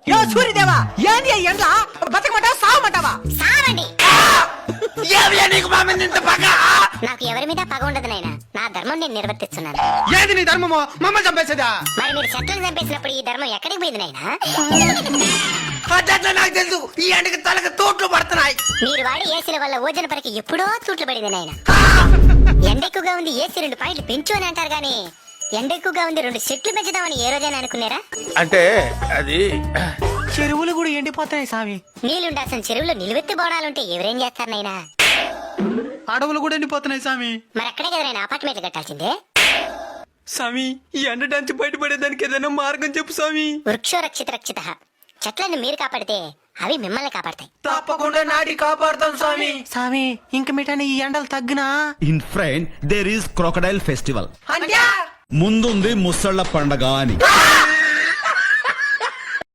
యో సూర్యదేవా ఏంది ఎండ్ల బతకమంటావా సావమంటావా? సావండి. నీకు మా మీద ఇంత పగ? నాకు ఎవరి మీద పగ ఉండదు నాయనా, నా ధర్మం నేను నిర్వర్తిస్తున్నాను. ఏది నీ ధర్మమో? మమ్మల్ని చంపేసేదా? మరి మీరు చెట్లను చంపేసినప్పుడు ఈ ధర్మం ఎక్కడికి పోయింది నాయనా? అట్లా నాకు తెలుసు. ఈ ఎండకి తలకి తోట్లు పడుతున్నాయి. మీరు వాడి ఏసీల వల్ల ఓజన పరికి ఎప్పుడో తూట్లు పడింది నాయన. ఎండ ఎక్కువగా ఉంది ఏసీ 2 పాయింట్లు పెంచు అని అంటారు గానీ ఎండ ఎక్కువగా ఉంది 2 చెట్లు పెంచుదామని ఏ రోజైనా అనుకున్నారా? అంటే అది చెరువులు కూడా ఎండిపోతున్నాయి స్వామి. నీళ్ళుండాల్సిన చెరువులో నిలువెత్తి బోడాలుంటే ఎవరేం చేస్తారు నాయనా? అడవులు కూడా ఎండిపోతున్నాయి స్వామి. మరి అక్కడే కదా నేను అపార్ట్మెంట్లు కట్టాల్సిందే. స్వామి ఈ ఎండ నుంచి బయటపడేదానికి ఏదైనా మార్గం చెప్పు స్వామి. వృక్షో రక్షిత రక్షిత. చెట్లను మీరు కాపాడితే అవి మిమ్మల్ని కాపాడతాయి. తప్పకుండా నాటి కాపాడుతాం స్వామి. స్వామి ఇంక మిఠాని ఈ ఎండలు తగ్గినా? In front there is crocodile festival. అంటే ముందుంది ముసళ్ళ పండగ అని.